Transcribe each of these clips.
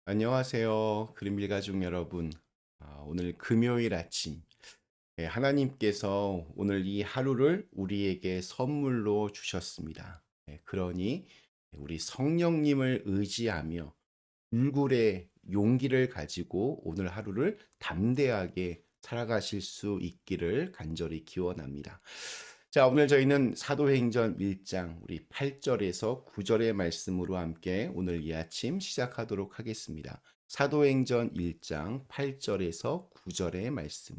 안녕하세요. 그림빌 가족 여러분. 오늘 금요일 아침, 하나님께서 오늘 이 하루를 우리에게 선물로 주셨습니다. 그러니 우리 성령님을 의지하며 불굴의 용기를 가지고 오늘 하루를 담대하게 살아가실 수 있기를 간절히 기원합니다. 자, 오늘 저희는 사도행전 1장 우리 8절에서 9절의 말씀으로 함께 오늘 이 아침 시작하도록 하겠습니다. 사도행전 1장 8절에서 9절의 말씀.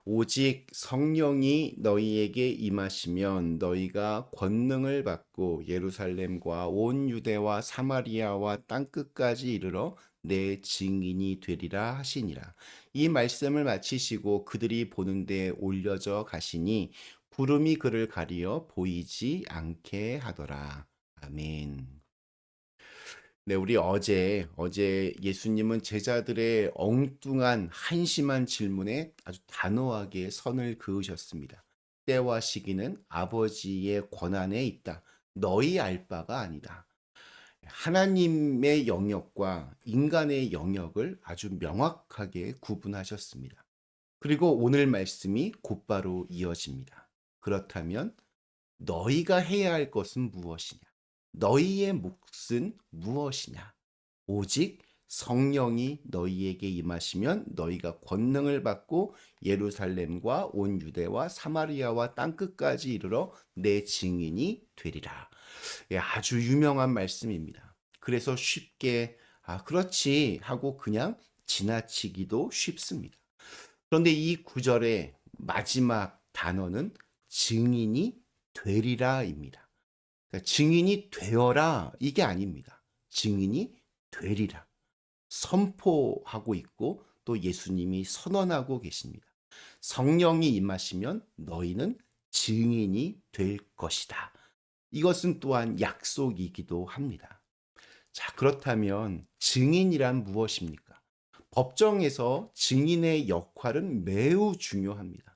오직 성령이 너희에게 임하시면 너희가 권능을 받고 예루살렘과 온 유대와 사마리아와 땅끝까지 이르러 내 증인이 되리라 하시니라. 이 말씀을 마치시고 그들이 보는데 올려져 가시니 구름이 그를 가리어 보이지 않게 하더라. 아멘. 네, 우리 어제 예수님은 제자들의 엉뚱한 한심한 질문에 아주 단호하게 선을 그으셨습니다. 때와 시기는 아버지의 권한에 있다. 너희 알 바가 아니다. 하나님의 영역과 인간의 영역을 아주 명확하게 구분하셨습니다. 그리고 오늘 말씀이 곧바로 이어집니다. 그렇다면 너희가 해야 할 것은 무엇이냐? 너희의 몫은 무엇이냐? 오직 성령이 너희에게 임하시면 너희가 권능을 받고 예루살렘과 온 유대와 사마리아와 땅끝까지 이르러 내 증인이 되리라. 예, 아주 유명한 말씀입니다. 그래서 쉽게 그렇지 하고 그냥 지나치기도 쉽습니다. 그런데 이 구절의 마지막 단어는 증인이 되리라입니다. 그러니까 증인이 되어라 이게 아닙니다. 증인이 되리라. 선포하고 있고 또 예수님이 선언하고 계십니다. 성령이 임하시면 너희는 증인이 될 것이다. 이것은 또한 약속이기도 합니다. 자, 그렇다면 증인이란 무엇입니까? 법정에서 증인의 역할은 매우 중요합니다.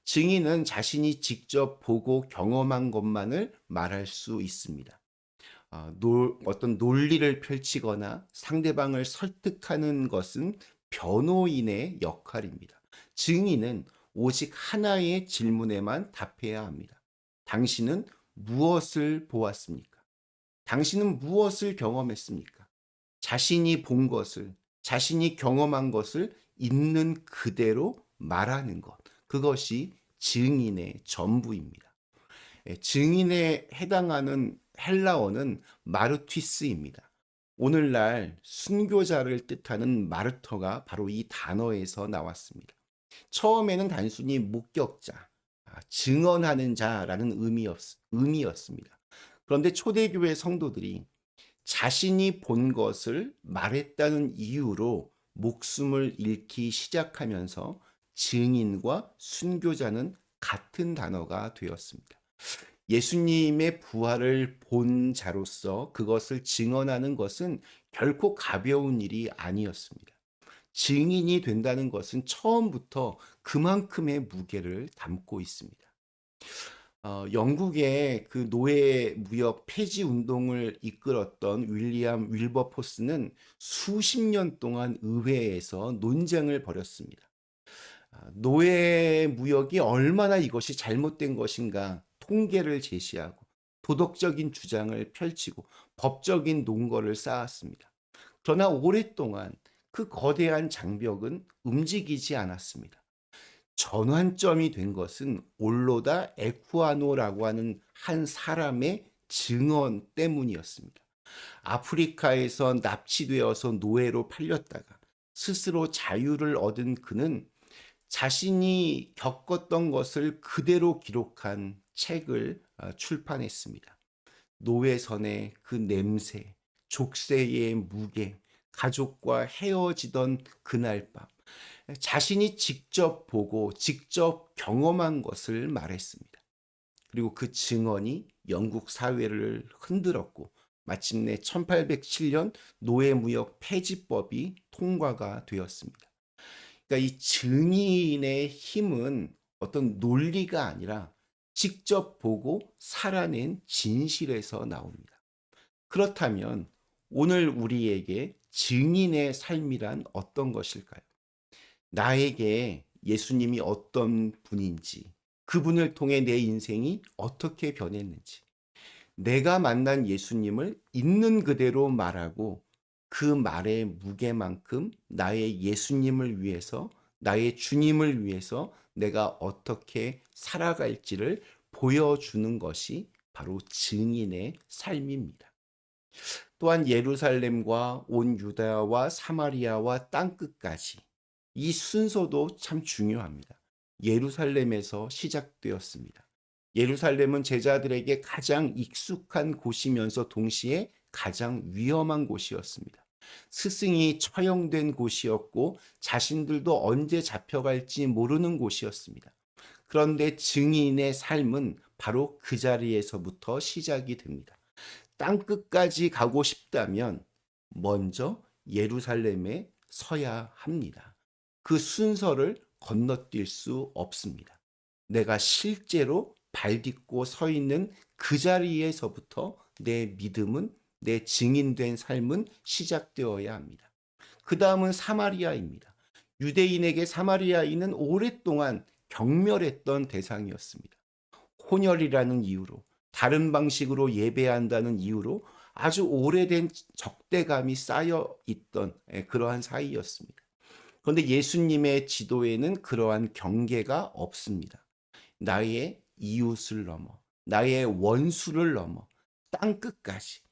증인은 자신이 직접 보고 경험한 것만을 말할 수 있습니다. 어떤 논리를 펼치거나 상대방을 설득하는 것은 변호인의 역할입니다. 증인은 오직 하나의 질문에만 답해야 합니다. 당신은 무엇을 보았습니까? 당신은 무엇을 경험했습니까? 자신이 본 것을, 자신이 경험한 것을 있는 그대로 말하는 것. 그것이 증인의 전부입니다. 증인에 해당하는 헬라어는 마르튀스입니다. 오늘날 순교자를 뜻하는 마르터가 바로 이 단어에서 나왔습니다. 처음에는 단순히 목격자, 증언하는 자라는 의미였습니다. 그런데 초대교회 성도들이 자신이 본 것을 말했다는 이유로 목숨을 잃기 시작하면서 증인과 순교자는 같은 단어가 되었습니다. 예수님의 부활을 본 자로서 그것을 증언하는 것은 결코 가벼운 일이 아니었습니다. 증인이 된다는 것은 처음부터 그만큼의 무게를 담고 있습니다. 영국의 그 노예 무역 폐지 운동을 이끌었던 윌리엄 윌버포스는 수십 년 동안 의회에서 논쟁을 벌였습니다. 노예 무역이 얼마나 이것이 잘못된 것인가 통계를 제시하고 도덕적인 주장을 펼치고 법적인 논거를 쌓았습니다. 그러나 오랫동안 그 거대한 장벽은 움직이지 않았습니다. 전환점이 된 것은 올로다 에쿠아노라고 하는 한 사람의 증언 때문이었습니다. 아프리카에서 납치되어서 노예로 팔렸다가 스스로 자유를 얻은 그는 자신이 겪었던 것을 그대로 기록한 책을 출판했습니다. 노예선의 그 냄새, 족쇄의 무게, 가족과 헤어지던 그날 밤, 자신이 직접 보고 직접 경험한 것을 말했습니다. 그리고 그 증언이 영국 사회를 흔들었고 마침내 1807년 노예무역 폐지법이 통과가 되었습니다. 그러니까 이 증인의 힘은 어떤 논리가 아니라 직접 보고 살아낸 진실에서 나옵니다. 그렇다면 오늘 우리에게 증인의 삶이란 어떤 것일까요? 나에게 예수님이 어떤 분인지, 그분을 통해 내 인생이 어떻게 변했는지, 내가 만난 예수님을 있는 그대로 말하고 그 말의 무게만큼 나의 예수님을 위해서, 나의 주님을 위해서 내가 어떻게 살아갈지를 보여주는 것이 바로 증인의 삶입니다. 또한 예루살렘과 온 유다와 사마리아와 땅끝까지, 이 순서도 참 중요합니다. 예루살렘에서 시작되었습니다. 예루살렘은 제자들에게 가장 익숙한 곳이면서 동시에 가장 위험한 곳이었습니다. 스승이 처형된 곳이었고 자신들도 언제 잡혀갈지 모르는 곳이었습니다. 그런데 증인의 삶은 바로 그 자리에서부터 시작이 됩니다. 땅끝까지 가고 싶다면 먼저 예루살렘에 서야 합니다. 그 순서를 건너뛸 수 없습니다. 내가 실제로 발 딛고 서 있는 그 자리에서부터 내 믿음은, 내 증인된 삶은 시작되어야 합니다. 그 다음은 사마리아입니다. 유대인에게 사마리아인은 오랫동안 경멸했던 대상이었습니다. 혼혈이라는 이유로, 다른 방식으로 예배한다는 이유로 아주 오래된 적대감이 쌓여 있던 그러한 사이였습니다. 그런데 예수님의 지도에는 그러한 경계가 없습니다. 나의 이웃을 넘어, 나의 원수를 넘어 땅끝까지.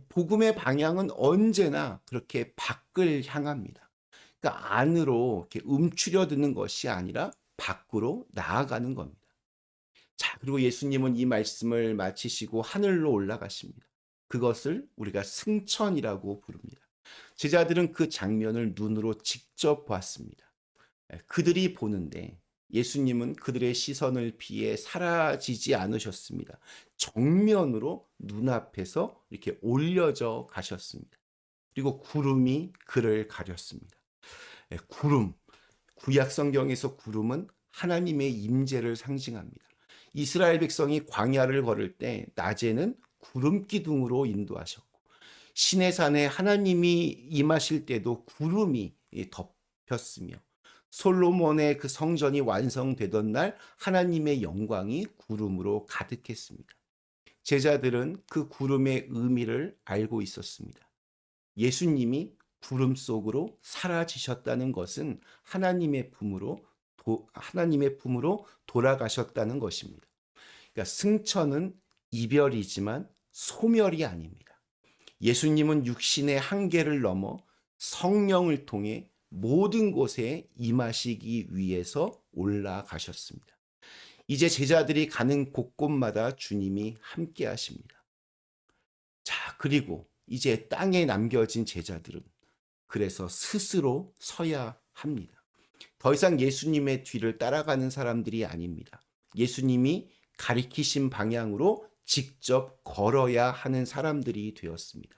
복음의 방향은 언제나 그렇게 밖을 향합니다. 그러니까 안으로 이렇게 움츠려드는 것이 아니라 밖으로 나아가는 겁니다. 자, 그리고 예수님은 이 말씀을 마치시고 하늘로 올라가십니다. 그것을 우리가 승천이라고 부릅니다. 제자들은 그 장면을 눈으로 직접 봤습니다. 그들이 보는데 예수님은 그들의 시선을 피해 사라지지 않으셨습니다. 정면으로 눈앞에서 이렇게 올려져 가셨습니다. 그리고 구름이 그를 가렸습니다. 구름, 구약 성경에서 구름은 하나님의 임재를 상징합니다. 이스라엘 백성이 광야를 걸을 때 낮에는 구름 기둥으로 인도하셨고, 시내산에 하나님이 임하실 때도 구름이 덮였으며, 솔로몬의 그 성전이 완성되던 날 하나님의 영광이 구름으로 가득했습니다. 제자들은 그 구름의 의미를 알고 있었습니다. 예수님이 구름 속으로 사라지셨다는 것은 하나님의 품으로 돌아가셨다는 것입니다. 그러니까 승천은 이별이지만 소멸이 아닙니다. 예수님은 육신의 한계를 넘어 성령을 통해 모든 곳에 임하시기 위해서 올라가셨습니다. 이제 제자들이 가는 곳곳마다 주님이 함께 하십니다. 자, 그리고 이제 땅에 남겨진 제자들은 그래서 스스로 서야 합니다. 더 이상 예수님의 뒤를 따라가는 사람들이 아닙니다. 예수님이 가리키신 방향으로 직접 걸어야 하는 사람들이 되었습니다.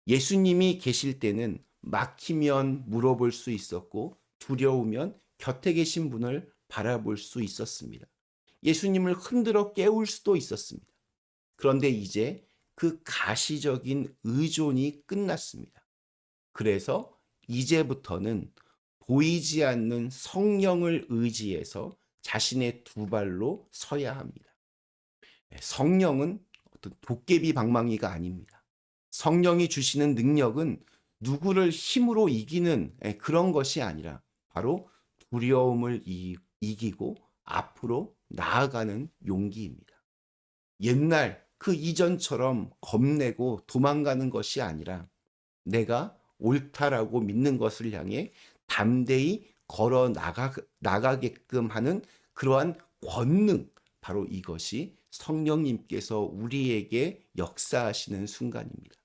예수님이 계실 때는 막히면 물어볼 수 있었고 두려우면 곁에 계신 분을 바라볼 수 있었습니다. 예수님을 흔들어 깨울 수도 있었습니다. 그런데 이제 그 가시적인 의존이 끝났습니다. 그래서 이제부터는 보이지 않는 성령을 의지해서 자신의 두 발로 서야 합니다. 성령은 어떤 도깨비 방망이가 아닙니다. 성령이 주시는 능력은 누구를 힘으로 이기는 그런 것이 아니라 바로 두려움을 이기고 앞으로 나아가는 용기입니다. 옛날 그 이전처럼 겁내고 도망가는 것이 아니라 내가 옳다라고 믿는 것을 향해 담대히 나가게끔 하는 그러한 권능, 바로 이것이 성령님께서 우리에게 역사하시는 순간입니다.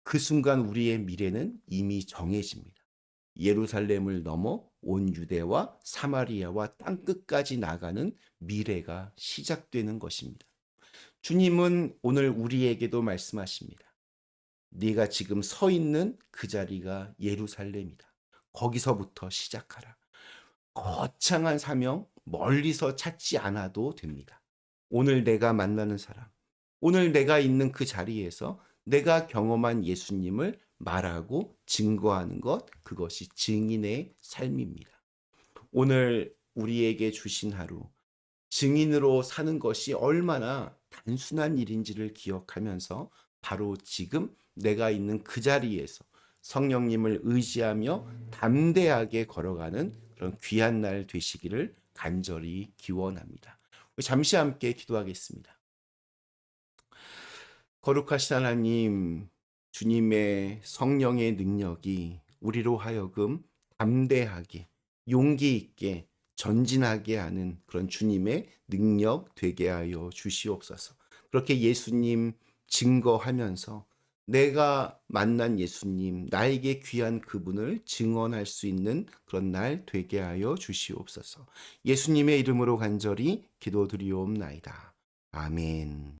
그 순간 우리의 미래는 이미 정해집니다. 예루살렘을 넘어 온 유대와 사마리아와 땅끝까지 나가는 미래가 시작되는 것입니다. 주님은 오늘 우리에게도 말씀하십니다. 네가 지금 서 있는 그 자리가 예루살렘이다. 거기서부터 시작하라. 거창한 사명 멀리서 찾지 않아도 됩니다. 오늘 내가 만나는 사람, 오늘 내가 있는 그 자리에서 내가 경험한 예수님을 말하고 증거하는 것, 그것이 증인의 삶입니다. 오늘 우리에게 주신 하루, 증인으로 사는 것이 얼마나 단순한 일인지를 기억하면서 바로 지금 내가 있는 그 자리에서 성령님을 의지하며 담대하게 걸어가는 그런 귀한 날 되시기를 간절히 기원합니다. 잠시 함께 기도하겠습니다. 거룩하신 하나님, 주님의 성령의 능력이 우리로 하여금 담대하게, 용기 있게 전진하게 하는 그런 주님의 능력 되게 하여 주시옵소서. 그렇게 예수님 증거하면서 내가 만난 예수님, 나에게 귀한 그분을 증언할 수 있는 그런 날 되게 하여 주시옵소서. 예수님의 이름으로 간절히 기도드리옵나이다. 아멘.